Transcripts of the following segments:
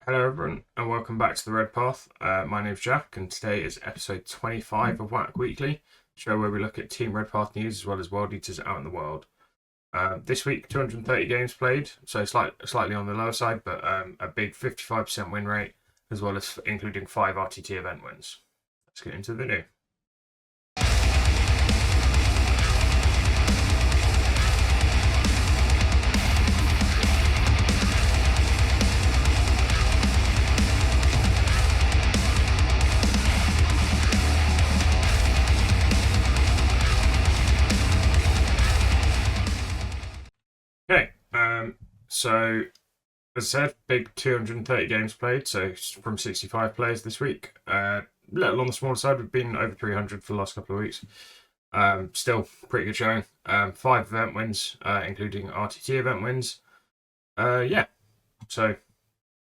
Hello everyone and welcome back to the Red Path. My name's Jack and today is episode 25 of WAAC Weekly, show where we look at Team Red Path news as well as world eaters out in the world. This week 230 games played, so slightly on the lower side, but a big 55% win rate as well as including 5 RTT event wins. Let's get into the new. Okay, so as I said, big 230 games played, so from 65 players this week. Little on the smaller side, we've been over 300 for the last couple of weeks. Still pretty good showing. 5 event wins, including RTT event wins. So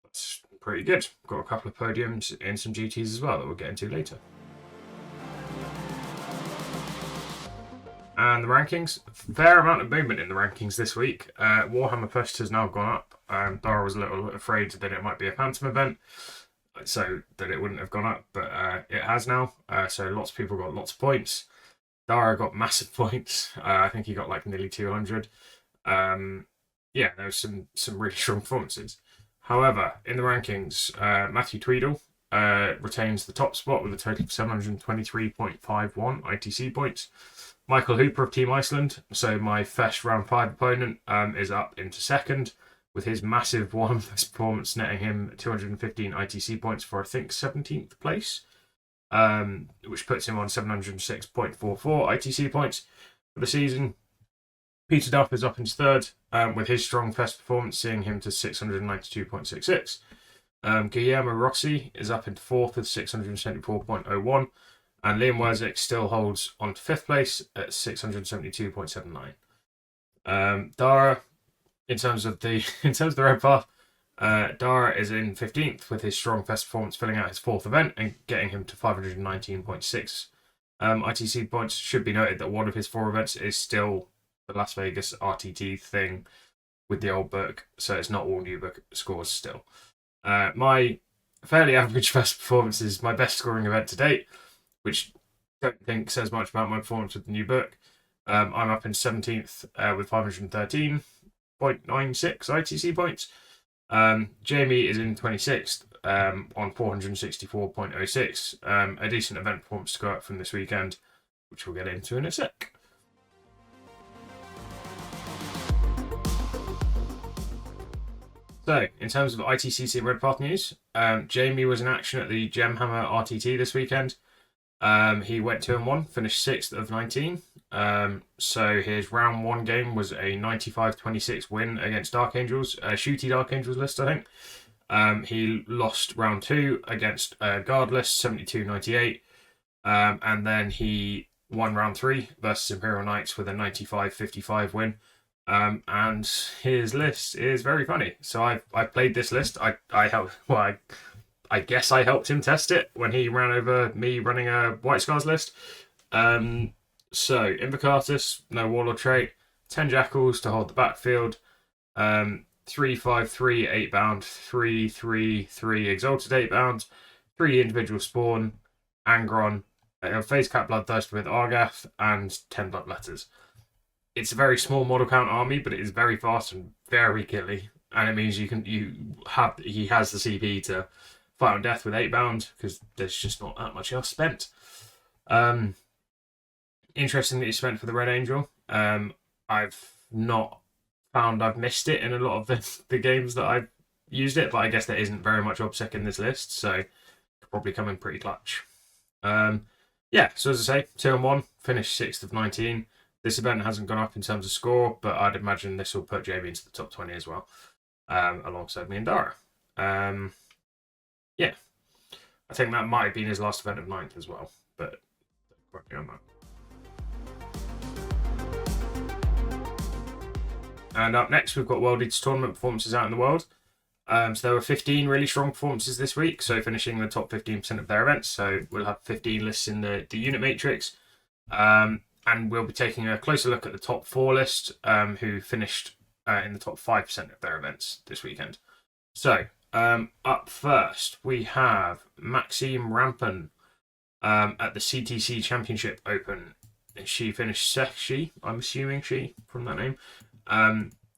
that's pretty good. Got a couple of podiums in some GTs as well that we'll get into later. And the rankings, fair amount of movement in the rankings this week. Warhammer Fest has now gone up. Dara was a little afraid that it might be a Phantom event, so that it wouldn't have gone up, but it has now. So lots of people got lots of points. Dara got massive points. I think he got like nearly 200. There was some really strong performances. However, in the rankings, Matthew Tweedle retains the top spot with a total of 723.51 ITC points. Michael Hooper of Team Iceland, so my Fesh round 5 opponent, is up into second with his massive one performance netting him 215 ITC points for I think 17th place, which puts him on 706.44 ITC points for the season. Peter Duff is up into third with his strong Fesh performance seeing him to 692.66. Guillermo Rossi is up into fourth with 674.01. And Liam Werzik still holds on to 5th place at 672.79. Dara, in terms of the Red Path, Dara is in 15th with his strong Fest performance filling out his 4th event and getting him to 519.6 ITC points. Should be noted that one of his 4 events is still the Las Vegas RTT thing with the old book, so it's not all new book scores still. My fairly average Fest performance is my best scoring event to date, which I don't think says much about my performance with the new book. I'm up in 17th with 513.96 ITC points. Jamie is in 26th on 464.06. A decent event performance to go up from this weekend, which we'll get into in a sec. So, in terms of ITCC Red Path news, Jamie was in action at the Gemhammer RTT this weekend. He went 2-1, finished 6th of 19. So his round 1 game was a 95-26 win against Dark Angels, shooty Dark Angels list, I think. He lost round 2 against Guard list, 72-98. And then he won round 3 versus Imperial Knights with a 95-55 win. And his list is very funny. So I played this list. I guess I helped him test it when he ran over me running a White Scars list. So, Invocatus, no Warlord trait, 10 Jackals to hold the backfield, 3/5/3 8-bound, 3/3/3 Exalted 8-bound, 3 individual spawn, Angron, phase cap Bloodthirst with Argath, and 10 Bloodletters. It's a very small model count army, but it is very fast and very killy, and it means he has the CP to fight on death with 8-bound because there's just not that much else spent. Interesting that he spent for the Red Angel. I've not found I've missed it in a lot of the games that I've used it, but I guess there isn't very much OBSEC in this list, so it'll probably come in pretty clutch. So as I say, 2-1, finished 6th of 19. This event hasn't gone up in terms of score, but I'd imagine this will put Jamie into the top 20 as well, alongside me and Dara. I think that might have been his last event of 9th as well, but don't quote me on that. And up next, we've got World Eaters Tournament performances out in the world. So there were 15 really strong performances this week, so finishing in the top 15% of their events. So we'll have 15 lists in the unit matrix. And we'll be taking a closer look at the top 4 list, who finished in the top 5% of their events this weekend. So Up first, we have Maxime Rampen at the CTC Championship Open. She finished I'm assuming she, from that name,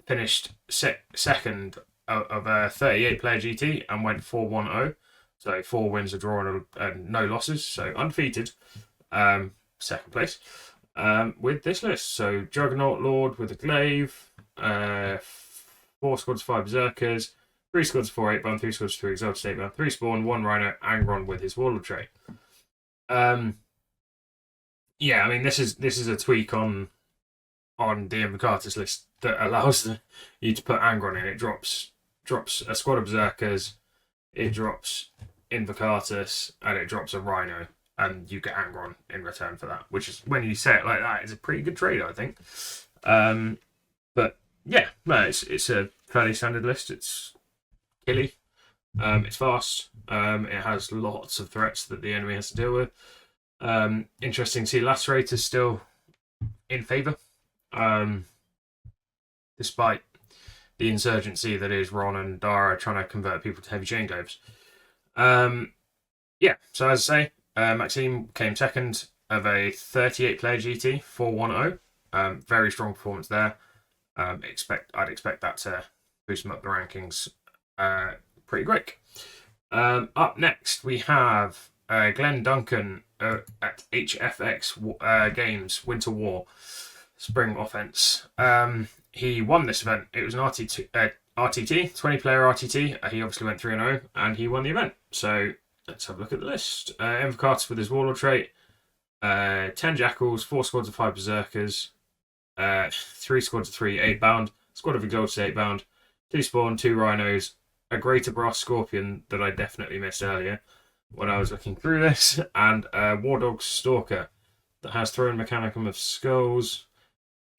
finished second of a 38-player GT and went 4-1-0. So 4 wins, a draw, and no losses. So undefeated. Second place. With this list. So Juggernaut Lord with a glaive, 4 squads, 5 berserkers, 3 squads, 4 8-bound, 3 squads, 3 exalted 8-bound, 3 spawn, 1 rhino, Angron with his warlord trait. Yeah, I mean this is a tweak on the Invocatus list that allows you to put Angron in. It drops a squad of berserkers, it drops Invocatus, and it drops a rhino, and you get Angron in return for that. Which is, when you say it like that, is a pretty good trade, I think. But yeah, no, it's a fairly standard list. It's killy. It's fast. It has lots of threats that the enemy has to deal with. Interesting to see Lacerator's still in favour, despite the insurgency that is Ron and Dara trying to convert people to heavy chain glaives. Yeah, so as I say, Maxime came second of a 38-player GT, 4-1-0. Very strong performance there. I'd expect that to boost him up the rankings pretty quick. Up next, we have Glenn Duncan at HFX Games Winter War Spring Offense. He won this event. It was an RTT, 20-player RTT. He obviously went 3-0, and he won the event. So let's have a look at the list. Invocatus with his warlord trait, 10 jackals, 4 squads of 5 berserkers, 3 squads of 3 8-bound, squad of exalted 8-bound, 2 spawn, 2 rhinos, a greater brass scorpion that I definitely missed earlier when I was looking through this, and a War Dog Stalker that has thrown Mechanicum of Skulls.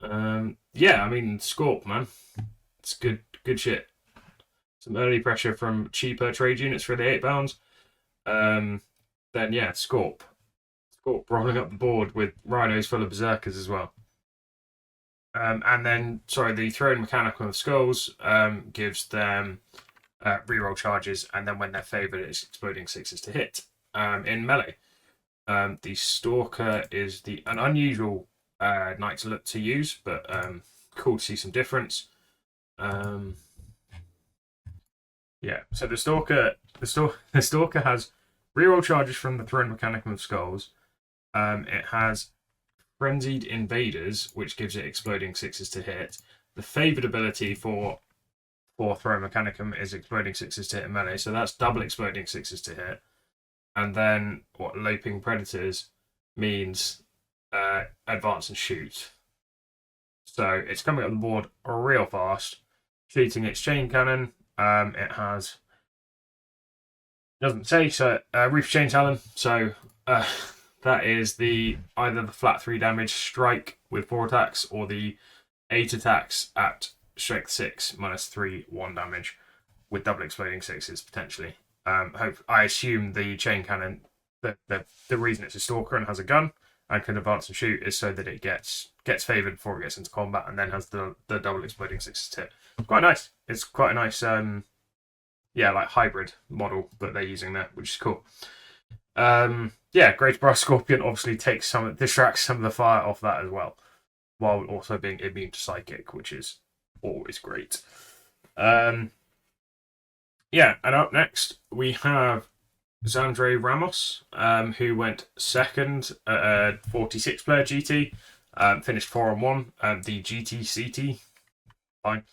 Yeah, I mean, Scorp, man. It's good shit. Some early pressure from cheaper trade units for the 8-bounds. Then, yeah, Scorp rolling up the board with rhinos full of berserkers as well. And then, the thrown Mechanicum of Skulls gives them reroll charges, and then when they're favoured, it's exploding 6s to hit in melee. The Stalker is an unusual knight to look to use, but cool to see some difference. Yeah, so the Stalker has reroll charges from the thrown Mechanicum of Skulls. It has Frenzied Invaders, which gives it exploding 6s to hit. The favoured ability for throw Mechanicum is exploding 6s to hit in melee, so that's double exploding 6s to hit. And then Loping Predators means advance and shoot. So it's coming up the board real fast. Shooting its chain cannon. It has, doesn't say, so Reef Chain Talon. So that is either the flat 3 damage strike with 4 attacks, or the 8 attacks at strength 6 -3 1 damage with double exploding 6s potentially. I assume the chain cannon, the reason it's a stalker and has a gun and can advance and shoot is so that it gets favoured before it gets into combat, and then has the double exploding 6s to hit. Quite nice. It's quite a nice hybrid model that they're using there, which is cool. Great Brass Scorpion obviously distracts some of the fire off that as well, while also being immune to psychic, which is always great. And up next we have Xandre Ramos, who went second at a 46-player GT, finished 4-1, the GTCT. Fine.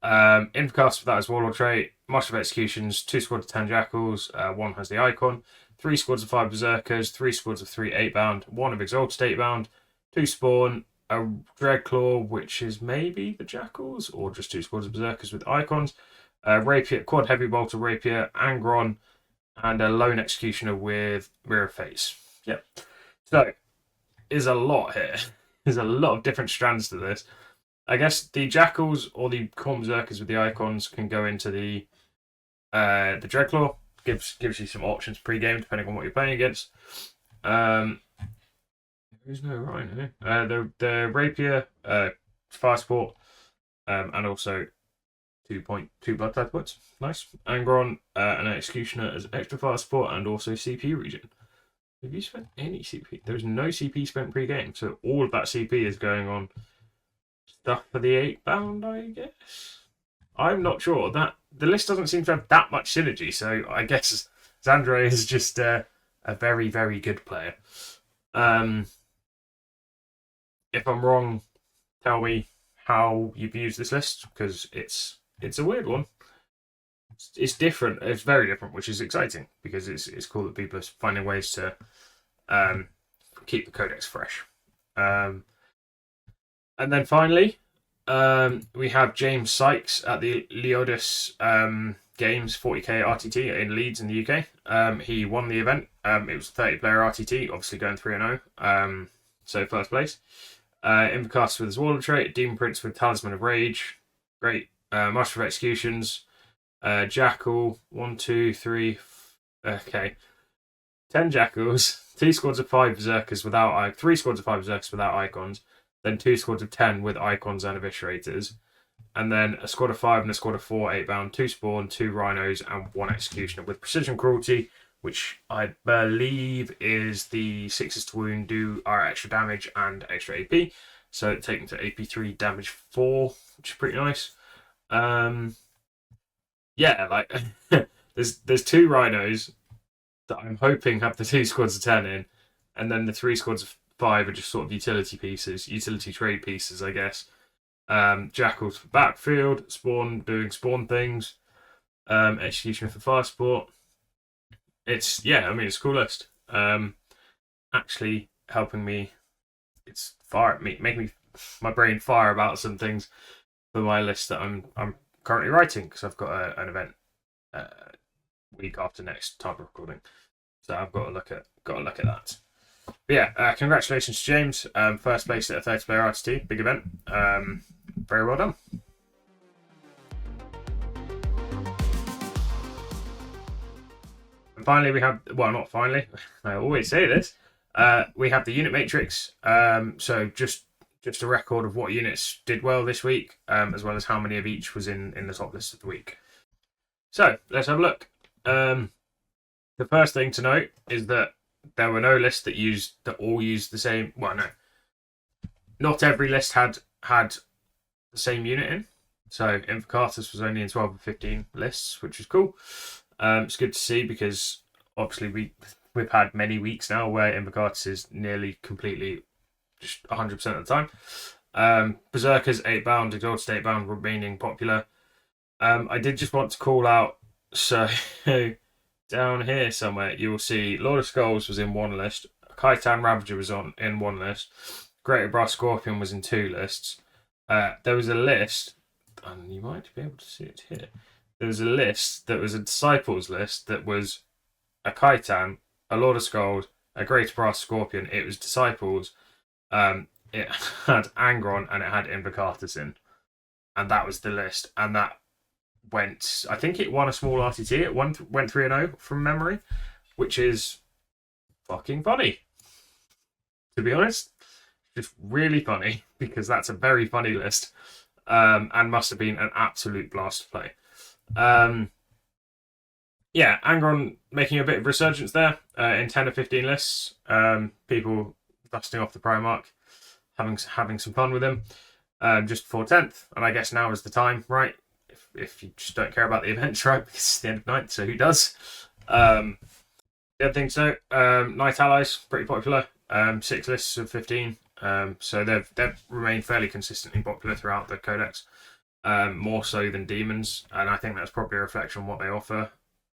Invocatus without his warlord trait, Master of Executions, 2 squads of 10 jackals, 1 has the icon, 3 squads of 5 berserkers, 3 squads of 3 8-bound, 1 of exalted 8-bound, 2 spawn, a Dreadclaw, which is maybe the jackals, or just 2 squads of berserkers with icons, rapier, quad heavy bolter rapier, Angron, and a lone executioner with mirror face. Yep. So there's a lot here. There's a lot of different strands to this. I guess the jackals or the Khorne berserkers with the icons can go into the Dreadclaw. Gives you some options pre-game depending on what you're playing against. There is no rhino. The rapier, fire support, and also 2.2 blood type points. Nice. Angron, an Executioner as extra fire support and also CP regen. Have you spent any CP? There's no CP spent pre-game, so all of that CP is going on stuff for the 8 bound, I guess. I'm not sure. That the list doesn't seem to have that much synergy, so I guess Xandre is just a very, very good player. If I'm wrong, tell me how you've used this list, because it's a weird one. It's different. It's very different, which is exciting because it's cool that people are finding ways to keep the codex fresh. And then finally, we have James Sykes at the Leodis Games 40k RTT in Leeds in the UK. He won the event. It was a 30-player RTT, obviously going 3-0. So first place. Invocaster with his Warlord trait, Demon Prince with Talisman of Rage. Great. Master of Executions. Jackal, 1, 2, 3. Okay. 10 Jackals, 2 squads of 5 Berserkers without 3 squads of 5 Berserkers without icons, then 2 squads of 10 with icons and eviscerators, and then a squad of 5 and a squad of 4 8 bound, 2 spawn, 2 rhinos, and 1 executioner with precision cruelty, which I believe is the 6s to wound, do our extra damage and extra AP. So taking to AP3 damage 4, which is pretty nice. Yeah, like there's 2 rhinos that I'm hoping have the 2 squads of 10 in, and then the 3 squads of 5 are just sort of utility pieces, utility trade pieces, I guess. Jackals for backfield, spawn doing spawn things, executioner for fire support. It's it's a cool list. Actually helping me, making my brain fire about some things for my list that I'm currently writing, because I've got an event week after next time of recording, so I've got to look at that. But yeah, congratulations to James, first place at a 30-player RTT, big event. Very well done. And finally, we have, well, not finally, I always say this, we have the unit matrix. So just a record of what units did well this week, as well as how many of each was in the top list of the week. So let's have a look. The first thing to note is that there were no lists that all used the same. Well, no, not every list had the same unit in. So Invocatus was only in 12 of 15 lists, which is cool. It's good to see, because obviously we've had many weeks now where Invocatus is nearly completely just 100% of the time. Berserkers 8 bound, Exalted 8 bound remaining popular. I did just want to call out, so down here somewhere you'll see Lord of Skulls was in one list, Khitan Ravager was in one list, Greater Brass Scorpion was in 2 lists. There was a list, and you might be able to see it here. There was a list that was a Disciples list that was a Khitan, a Lord of Skulls, a Greater Brass Scorpion. It was Disciples. It had Angron and it had Invocatus in, and that was the list. And that went, I think it won a small RTT. It went 3-0 from memory, which is fucking funny, to be honest. Just really funny, because that's a very funny list, and must have been an absolute blast to play. Yeah, Angron making a bit of resurgence there in 10 of 15 lists. People dusting off the Primarch, having some fun with him just before 10th. And I guess now is the time, right? If you just don't care about the events, right? Because it's the end of night, so who does? The other thing to note, Night Allies, pretty popular. 6 lists of 15. So they've remained fairly consistently popular throughout the codex, more so than demons, and I think that's probably a reflection on what they offer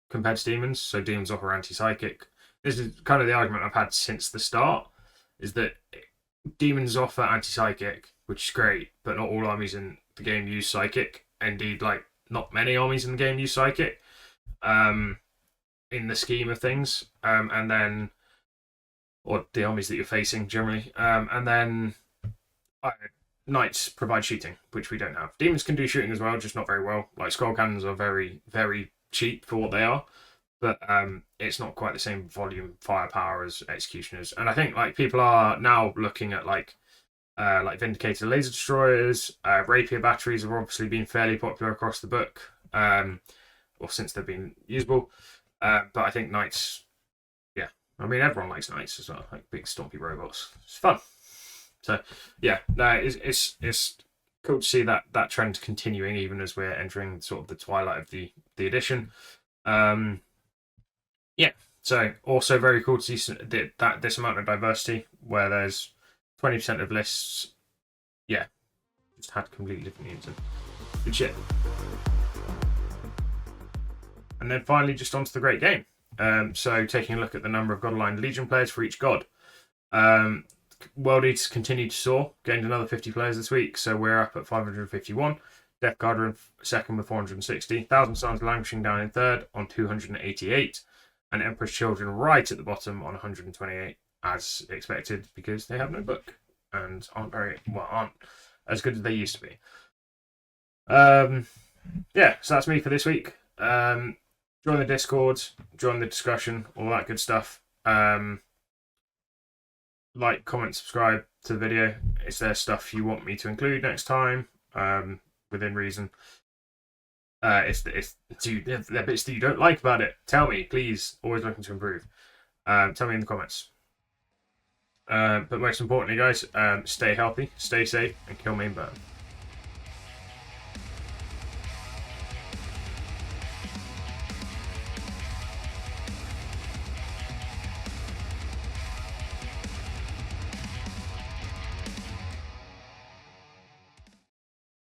compared to demons. So demons offer anti-psychic. This is kind of the argument I've had since the start, is that demons offer anti-psychic, which is great, but not all armies in the game use psychic. Indeed, like, not many armies in the game use psychic, in the scheme of things, and then, or the armies that you're facing generally, and then knights provide shooting, which we don't have. Demons can do shooting as well, just not very well. Like, scroll cannons are very, very cheap for what they are, but it's not quite the same volume firepower as executioners. And I think, like, people are now looking at, like, like Vindicator laser destroyers. Rapier batteries have obviously been fairly popular across the book, or since they've been usable. But I think knights, yeah, I mean everyone likes knights as well, like big stompy robots. It's fun. So yeah, no, it's cool to see that trend continuing even as we're entering sort of the twilight of the edition. Yeah, so also very cool to see that this amount of diversity where there's 20% of lists, yeah, just had completely different names. Good shit. And then finally, just onto the great game. So taking a look at the number of God-aligned Legion players for each god. World Eaters continue to soar, gained another 50 players this week, so we're up at 551. Death Guard are in second with 460. Thousand Suns languishing down in third on 288. And Emperor's Children right at the bottom on 128, as expected, because they have no book and aren't as good as they used to be. Yeah, so that's me for this week. Join the Discord, join the discussion, all that good stuff. Like, comment, subscribe to the video. Is there stuff you want me to include next time? Within reason. If there are bits that you don't like about it, tell me, please. Always looking to improve. Tell me in the comments. But most importantly, guys, stay healthy, stay safe, and kill main burn.